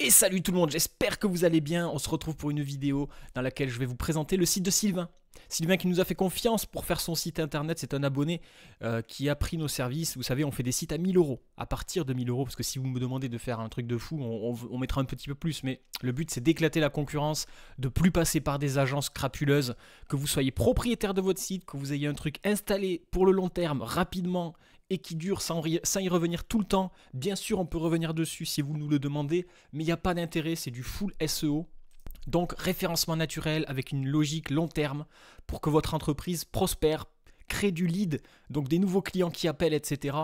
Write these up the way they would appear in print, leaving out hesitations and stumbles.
Et salut tout le monde, j'espère que vous allez bien. On se retrouve pour une vidéo dans laquelle je vais vous présenter le site de Sylvain. Sylvain qui nous a fait confiance pour faire son site internet, c'est un abonné qui a pris nos services. Vous savez, on fait des sites à 1000 €, à partir de 1000 €, parce que si vous me demandez de faire un truc de fou, on mettra un petit peu plus. Mais le but, c'est d'éclater la concurrence, de plus passer par des agences crapuleuses, que vous soyez propriétaire de votre site, que vous ayez un truc installé pour le long terme, rapidement, et qui dure sans y revenir tout le temps. Bien sûr, on peut revenir dessus si vous nous le demandez, mais il n'y a pas d'intérêt, c'est du full SEO. Donc, référencement naturel avec une logique long terme pour que votre entreprise prospère, crée du lead, donc des nouveaux clients qui appellent, etc.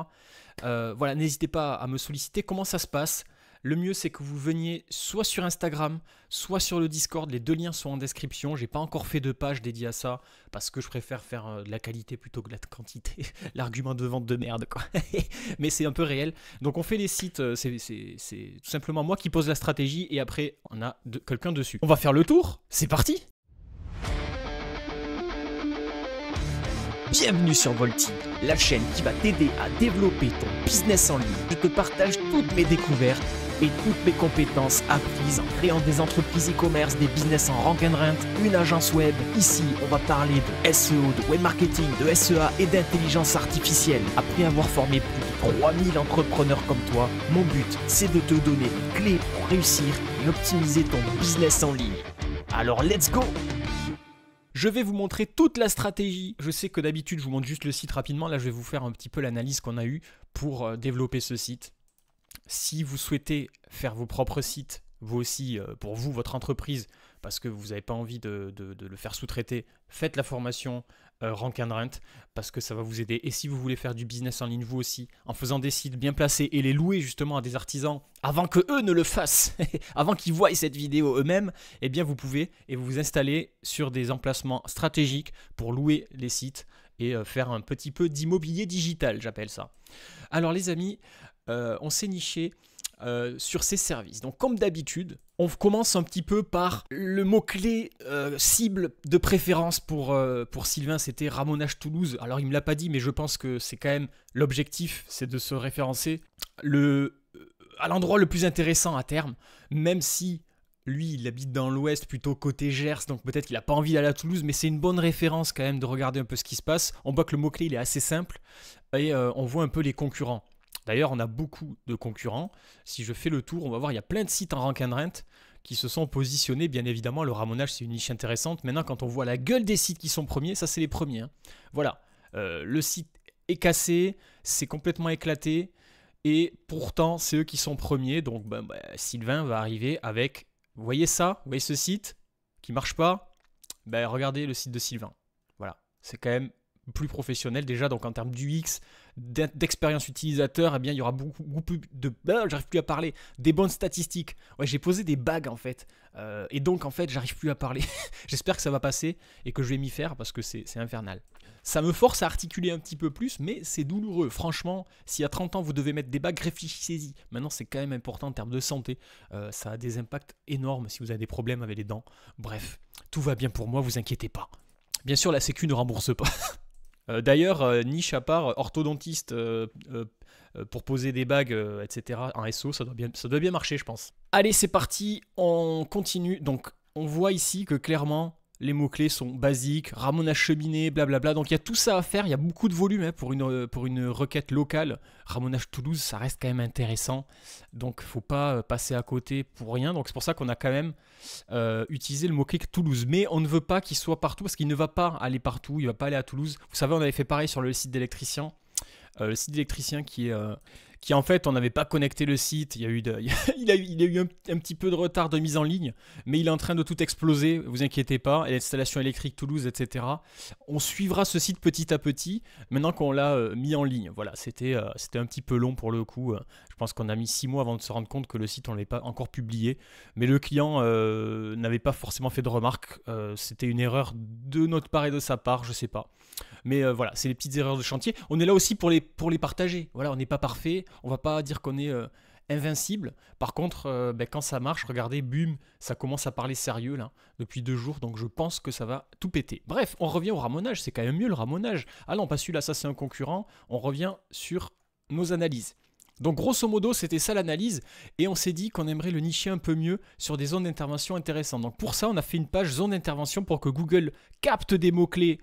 Voilà, n'hésitez pas à me solliciter. Comment ça se passe ? Le mieux, c'est que vous veniez soit sur Instagram, soit sur le Discord. Les deux liens sont en description. J'ai pas encore fait de page dédiée à ça parce que je préfère faire de la qualité plutôt que de la quantité. L'argument de vente de merde, quoi. Mais c'est un peu réel. Donc, on fait les sites. C'est tout simplement moi qui pose la stratégie et après, on a quelqu'un dessus. On va faire le tour. C'est parti. Bienvenue sur Volti, la chaîne qui va t'aider à développer ton business en ligne. Je te partage toutes mes découvertes et toutes mes compétences acquises en créant des entreprises e-commerce, des business en rank and rent, une agence web. Ici, on va parler de SEO, de web marketing, de SEA et d'intelligence artificielle. Après avoir formé plus de 3000 entrepreneurs comme toi, mon but, c'est de te donner les clés pour réussir et optimiser ton business en ligne. Alors, let's go! Je vais vous montrer toute la stratégie. Je sais que d'habitude, je vous montre juste le site rapidement. Là, je vais vous faire un petit peu l'analyse qu'on a eue pour développer ce site. Si vous souhaitez faire vos propres sites, vous aussi, pour vous, votre entreprise, parce que vous n'avez pas envie de le faire sous-traiter, faites la formation Rank and Rent parce que ça va vous aider. Et si vous voulez faire du business en ligne, vous aussi, en faisant des sites bien placés et les louer justement à des artisans avant que eux ne le fassent, avant qu'ils voient cette vidéo eux-mêmes, eh bien vous pouvez et vous vous installez sur des emplacements stratégiques pour louer les sites et faire un petit peu d'immobilier digital, j'appelle ça. Alors les amis, on s'est niché sur ces services. Donc comme d'habitude, on commence un petit peu par le mot-clé cible de préférence pour Sylvain, c'était Ramonage Toulouse. Alors il ne me l'a pas dit, mais je pense que c'est quand même l'objectif, c'est de se référencer à l'endroit le plus intéressant à terme, même si lui, il habite dans l'ouest, plutôt côté Gers, donc peut-être qu'il n'a pas envie d'aller à Toulouse, mais c'est une bonne référence quand même de regarder un peu ce qui se passe. On voit que le mot-clé, il est assez simple et on voit un peu les concurrents. D'ailleurs, on a beaucoup de concurrents. Si je fais le tour, on va voir, il y a plein de sites en rank and rent qui se sont positionnés. Bien évidemment, le ramonage, c'est une niche intéressante. Maintenant, quand on voit la gueule des sites qui sont premiers, ça, c'est les premiers. Hein. Voilà, le site est cassé, c'est complètement éclaté. Et pourtant, c'est eux qui sont premiers. Donc, Sylvain va arriver avec... Vous voyez ça ? Vous voyez ce site qui ne marche pas ? Regardez le site de Sylvain. Voilà, c'est quand même plus professionnel déjà, donc en termes d'UX, d'expérience utilisateur, eh bien il y aura beaucoup plus de... j'arrive plus à parler, des bonnes statistiques. Ouais, j'ai posé des bagues en fait, et donc en fait j'arrive plus à parler. J'espère que ça va passer et que je vais m'y faire parce que c'est infernal. Ça me force à articuler un petit peu plus, mais c'est douloureux. Franchement, si à 30 ans vous devez mettre des bagues, réfléchissez-y. Maintenant c'est quand même important en termes de santé, ça a des impacts énormes si vous avez des problèmes avec les dents. Bref, tout va bien pour moi, vous inquiétez pas. Bien sûr la sécu ne rembourse pas. D'ailleurs, niche à part, orthodontiste pour poser des bagues, etc. En SO, ça doit bien marcher, je pense. Allez, c'est parti, on continue. Donc, on voit ici que clairement, les mots-clés sont basiques, ramonage cheminée, blablabla. Donc, il y a tout ça à faire, il y a beaucoup de volume hein, pour une requête locale. Ramonage Toulouse, ça reste quand même intéressant. Donc, il ne faut pas passer à côté pour rien. Donc, c'est pour ça qu'on a quand même utilisé le mot-clé Toulouse. Mais on ne veut pas qu'il soit partout parce qu'il ne va pas aller partout. Il ne va pas aller à Toulouse. Vous savez, on avait fait pareil sur le site d'électricien. Le site d'électricien qui en fait, on n'avait pas connecté le site. Il a eu un petit peu de retard de mise en ligne, mais il est en train de tout exploser. Vous inquiétez pas. Et l'installation électrique Toulouse, etc. On suivra ce site petit à petit. Maintenant qu'on l'a mis en ligne, voilà, c'était un petit peu long pour le coup. Je pense qu'on a mis 6 mois avant de se rendre compte que le site on l'avait pas encore publié. Mais le client n'avait pas forcément fait de remarques. C'était une erreur de notre part et de sa part, je sais pas. Mais voilà, c'est les petites erreurs de chantier. On est là aussi pour les partager. Voilà, on n'est pas parfait. On va pas dire qu'on est invincible. Par contre, quand ça marche, regardez, boum, ça commence à parler sérieux là, depuis 2 jours. Donc je pense que ça va tout péter. Bref, on revient au ramonage. C'est quand même mieux le ramonage. Ah non, pas celui-là, ça c'est un concurrent. On revient sur nos analyses. Donc grosso modo, c'était ça l'analyse, et on s'est dit qu'on aimerait le nicher un peu mieux sur des zones d'intervention intéressantes. Donc pour ça, on a fait une page zone d'intervention pour que Google capte des mots-clés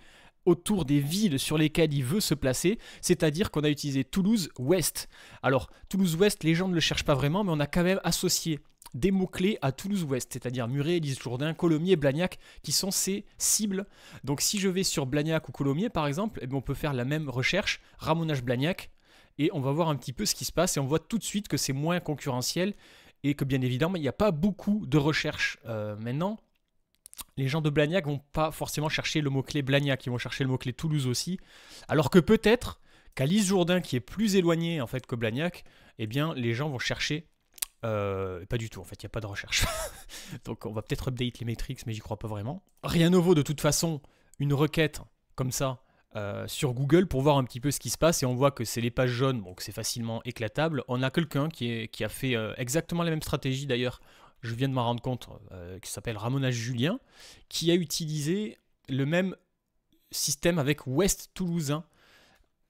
autour des villes sur lesquelles il veut se placer, c'est-à-dire qu'on a utilisé Toulouse Ouest. Alors Toulouse Ouest, les gens ne le cherchent pas vraiment, mais on a quand même associé des mots-clés à Toulouse Ouest, c'est-à-dire Muret, Élise-Jourdain, Colomiers, Blagnac, qui sont ces cibles. Donc si je vais sur Blagnac ou Colomiers par exemple, eh bien, on peut faire la même recherche, Ramonage Blagnac, et on va voir un petit peu ce qui se passe, et on voit tout de suite que c'est moins concurrentiel, et que bien évidemment, il n'y a pas beaucoup de recherches maintenant. Les gens de Blagnac vont pas forcément chercher le mot-clé Blagnac, ils vont chercher le mot-clé Toulouse aussi, alors que peut-être qu'à Lise-Jourdain, qui est plus éloigné en fait que Blagnac, eh bien les gens vont chercher, pas du tout en fait, il n'y a pas de recherche. Donc on va peut-être update les métriques, mais j'y crois pas vraiment. Rien ne vaut de toute façon une requête comme ça sur Google pour voir un petit peu ce qui se passe, et on voit que c'est les pages jaunes, donc c'est facilement éclatable. On a quelqu'un qui a fait exactement la même stratégie d'ailleurs, je viens de m'en rendre compte, qui s'appelle Ramonage Julien, qui a utilisé le même système avec Ouest Toulousain.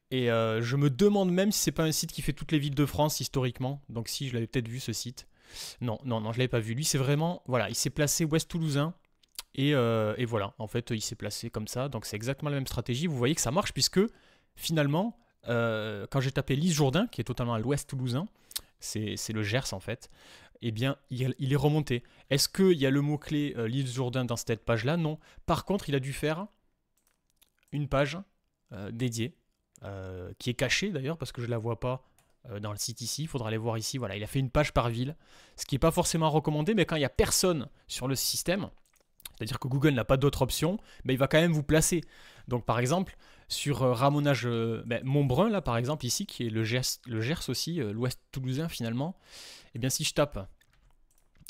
Et je me demande même si c'est pas un site qui fait toutes les villes de France historiquement. Donc si, je l'avais peut-être vu ce site. Non, je l'avais pas vu. Lui, c'est vraiment, voilà, il s'est placé Ouest Toulousain. Et voilà, en fait, il s'est placé comme ça. Donc c'est exactement la même stratégie. Vous voyez que ça marche puisque finalement, quand j'ai tapé Lise-Jourdain, qui est totalement à l'Ouest Toulousain, c'est le Gers en fait, eh bien, il est remonté. Est-ce qu'il y a le mot-clé Lise-Jourdain dans cette page-là? Non. Par contre, il a dû faire une page dédiée, qui est cachée d'ailleurs, parce que je ne la vois pas dans le site ici. Il faudra aller voir ici. Voilà, il a fait une page par ville, ce qui n'est pas forcément recommandé, mais quand il n'y a personne sur le système, c'est-à-dire que Google n'a pas d'autre option, ben, il va quand même vous placer. Donc par exemple, sur Ramonage Montbrun, là par exemple, ici, qui est le Gers aussi, l'Ouest Toulousain finalement, et bien si je tape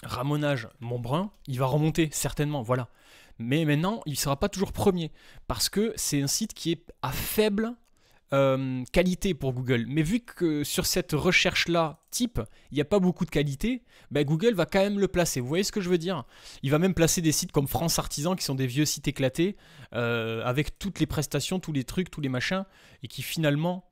Ramonage Montbrun, il va remonter certainement, voilà. Mais maintenant, il ne sera pas toujours premier, parce que c'est un site qui est à faible qualité pour Google. Mais vu que sur cette recherche-là, type, il n'y a pas beaucoup de qualité, ben Google va quand même le placer. Vous voyez ce que je veux dire? Il va même placer des sites comme France Artisan, qui sont des vieux sites éclatés, avec toutes les prestations, tous les trucs, tous les machins, et qui finalement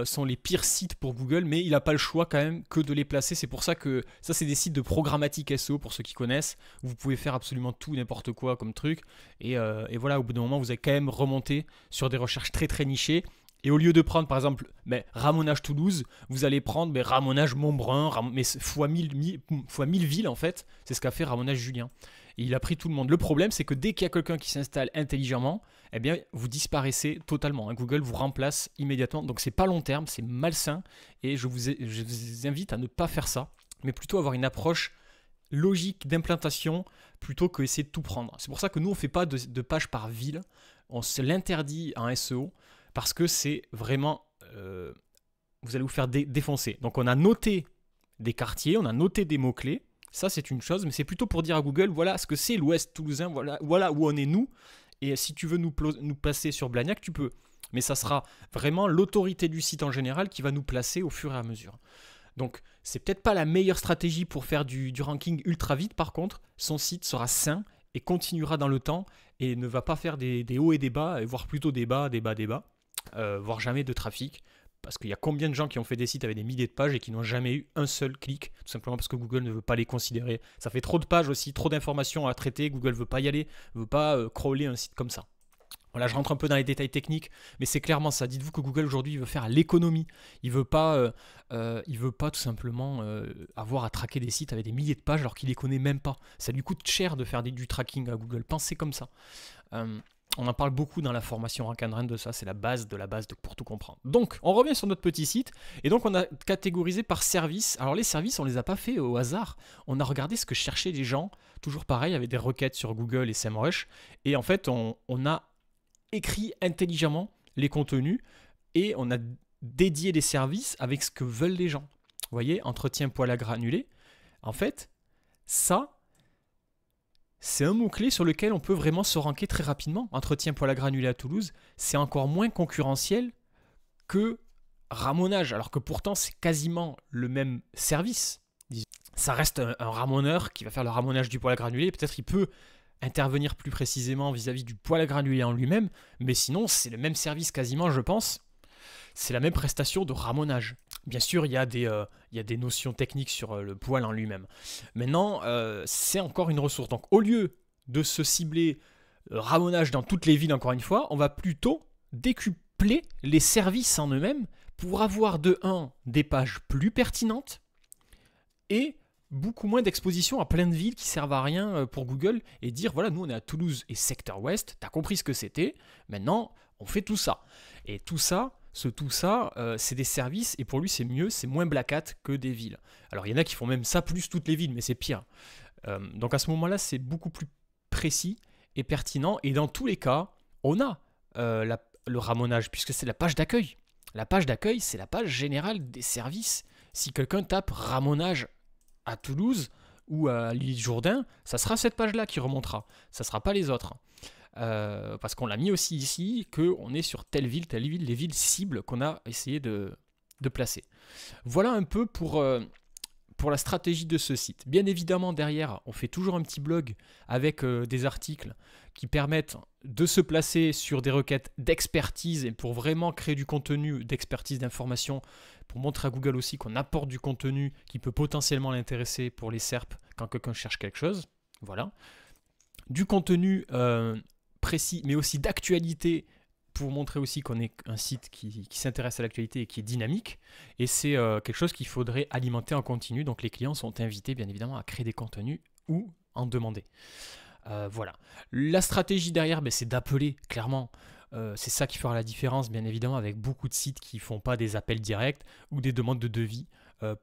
sont les pires sites pour Google, mais il n'a pas le choix quand même que de les placer. C'est pour ça que ça, c'est des sites de programmatique SEO, pour ceux qui connaissent. Vous pouvez faire absolument tout, n'importe quoi comme truc, et voilà, au bout d'un moment, vous allez quand même remonter sur des recherches très très nichées. Et au lieu de prendre par exemple Ramonage Toulouse, vous allez prendre Ramonage Montbrun, mais fois 1000 villes en fait. C'est ce qu'a fait Ramonage Julien. Et il a pris tout le monde. Le problème, c'est que dès qu'il y a quelqu'un qui s'installe intelligemment, eh bien vous disparaissez totalement. Google vous remplace immédiatement. Donc c'est pas long terme, c'est malsain. Et je vous invite à ne pas faire ça, mais plutôt avoir une approche logique d'implantation plutôt que essayer de tout prendre. C'est pour ça que nous on fait pas de page par ville. On se l'interdit en SEO. Parce que c'est vraiment... vous allez vous faire défoncer. Donc on a noté des quartiers, on a noté des mots-clés. Ça c'est une chose, mais c'est plutôt pour dire à Google, voilà ce que c'est l'Ouest Toulousain, voilà où on est nous. Et si tu veux nous placer sur Blagnac, tu peux. Mais ça sera vraiment l'autorité du site en général qui va nous placer au fur et à mesure. Donc c'est peut-être pas la meilleure stratégie pour faire du ranking ultra vite. Par contre, son site sera sain et continuera dans le temps et ne va pas faire des hauts et des bas, voire plutôt des bas. Voire jamais de trafic, parce qu'il y a combien de gens qui ont fait des sites avec des milliers de pages et qui n'ont jamais eu un seul clic, tout simplement parce que Google ne veut pas les considérer. Ça fait trop de pages aussi, trop d'informations à traiter, Google ne veut pas y aller, ne veut pas crawler un site comme ça. Voilà, je rentre un peu dans les détails techniques, mais c'est clairement ça. Dites-vous que Google aujourd'hui il veut faire l'économie, il veut pas tout simplement avoir à traquer des sites avec des milliers de pages alors qu'il les connaît même pas. Ça lui coûte cher de faire du tracking à Google, pensez comme ça. On en parle beaucoup dans la formation Rank and Run de ça, c'est la base pour tout comprendre. Donc, on revient sur notre petit site, et donc on a catégorisé par service. Alors les services, on les a pas fait au hasard, on a regardé ce que cherchaient les gens, toujours pareil, avec des requêtes sur Google et SEMrush, et en fait, on a écrit intelligemment les contenus, et on a dédié les services avec ce que veulent les gens. Vous voyez, entretien poil à granulé, en fait, ça... c'est un mot-clé sur lequel on peut vraiment se ranker très rapidement. Entretien poil à granulé à Toulouse, c'est encore moins concurrentiel que ramonage, alors que pourtant c'est quasiment le même service. Ça reste un ramoneur qui va faire le ramonage du poil à granulé, peut-être il peut intervenir plus précisément vis-à-vis du poil à granulé en lui-même, mais sinon c'est le même service quasiment, je pense. C'est la même prestation de ramonage. Bien sûr, il y a des notions techniques sur le poil en lui-même. Maintenant, c'est encore une ressource. Donc, au lieu de se cibler ramonage dans toutes les villes, encore une fois, on va plutôt décupler les services en eux-mêmes pour avoir de 1 des pages plus pertinentes et beaucoup moins d'exposition à plein de villes qui servent à rien pour Google et dire voilà, nous on est à Toulouse et secteur ouest, t'as compris ce que c'était, maintenant on fait tout ça. Et tout ça, c'est des services et pour lui c'est mieux, c'est moins black hat que des villes. Alors il y en a qui font même ça plus toutes les villes, mais c'est pire. Donc à ce moment-là, c'est beaucoup plus précis et pertinent et dans tous les cas, on a le ramonage puisque c'est la page d'accueil. La page d'accueil, c'est la page générale des services. Si quelqu'un tape ramonage à Toulouse ou à l'Île-Jourdain, ça sera cette page-là qui remontera. Ça ne sera pas les autres. Parce qu'on l'a mis aussi ici, qu'on est sur telle ville, les villes cibles qu'on a essayé de placer. Voilà un peu pour la stratégie de ce site. Bien évidemment, derrière, on fait toujours un petit blog avec des articles qui permettent de se placer sur des requêtes d'expertise et pour vraiment créer du contenu d'expertise d'information, pour montrer à Google aussi qu'on apporte du contenu qui peut potentiellement l'intéresser pour les SERP quand quelqu'un cherche quelque chose. Voilà. Du contenu précis, mais aussi d'actualité pour montrer aussi qu'on est un site qui s'intéresse à l'actualité et qui est dynamique. Et c'est quelque chose qu'il faudrait alimenter en continu. Donc les clients sont invités bien évidemment à créer des contenus ou en demander. Voilà. La stratégie derrière, c'est d'appeler, clairement. C'est ça qui fera la différence, bien évidemment, avec beaucoup de sites qui ne font pas des appels directs ou des demandes de devis.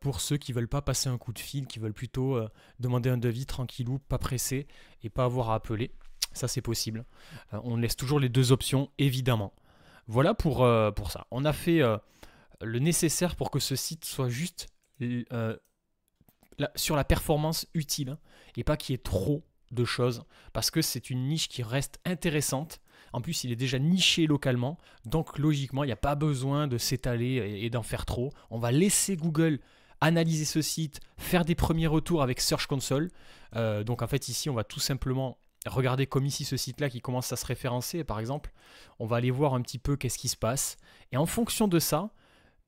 Pour ceux qui ne veulent pas passer un coup de fil, qui veulent plutôt demander un devis tranquillou, pas pressé et pas avoir à appeler. Ça, c'est possible. On laisse toujours les deux options, évidemment. Voilà pour ça. On a fait le nécessaire pour que ce site soit juste sur la performance utile et pas qu'il y ait trop de choses parce que c'est une niche qui reste intéressante. En plus, il est déjà niché localement, donc logiquement, il n'y a pas besoin de s'étaler et d'en faire trop. On va laisser Google analyser ce site, faire des premiers retours avec Search Console. Donc en fait, ici, on va tout simplement regarder comme ici ce site-là qui commence à se référencer, par exemple. On va aller voir un petit peu qu'est-ce qui se passe. Et en fonction de ça,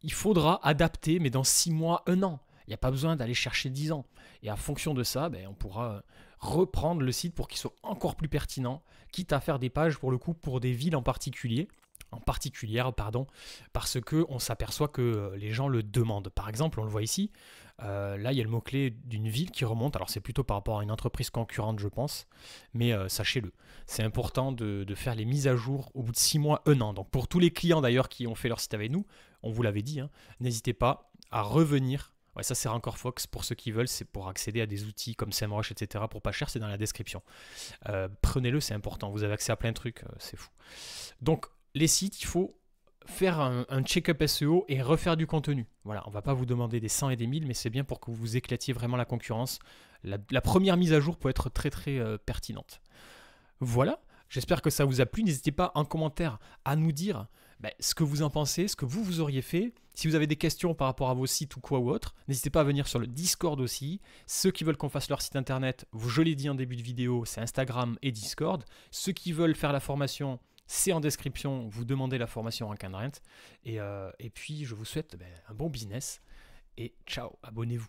il faudra adapter, mais dans 6 mois, 1 an. Il n'y a pas besoin d'aller chercher 10 ans. Et en fonction de ça, on pourra reprendre le site pour qu'il soit encore plus pertinent, quitte à faire des pages pour le coup pour des villes en particulière, parce qu'on s'aperçoit que les gens le demandent. Par exemple, on le voit ici, là il y a le mot-clé d'une ville qui remonte, alors c'est plutôt par rapport à une entreprise concurrente je pense, mais sachez-le, c'est important de faire les mises à jour au bout de 6 mois, 1 an. Donc pour tous les clients d'ailleurs qui ont fait leur site avec nous, on vous l'avait dit, n'hésitez pas à revenir. Ouais, ça c'est Rancor Fox pour ceux qui veulent, c'est pour accéder à des outils comme SEMrush, etc. pour pas cher, c'est dans la description. Prenez-le, c'est important, vous avez accès à plein de trucs, c'est fou. Donc les sites, il faut faire un check-up SEO et refaire du contenu. Voilà, on ne va pas vous demander des 100 et des 1000, mais c'est bien pour que vous éclatiez vraiment la concurrence. La première mise à jour peut être très très pertinente. Voilà, j'espère que ça vous a plu. N'hésitez pas en commentaire à nous dire ce que vous en pensez, ce que vous auriez fait. Si vous avez des questions par rapport à vos sites ou quoi ou autre, n'hésitez pas à venir sur le Discord aussi. Ceux qui veulent qu'on fasse leur site internet, je l'ai dit en début de vidéo, c'est Instagram et Discord. Ceux qui veulent faire la formation, c'est en description, vous demandez la formation Rank and Rent. Et puis je vous souhaite un bon business et ciao, abonnez-vous.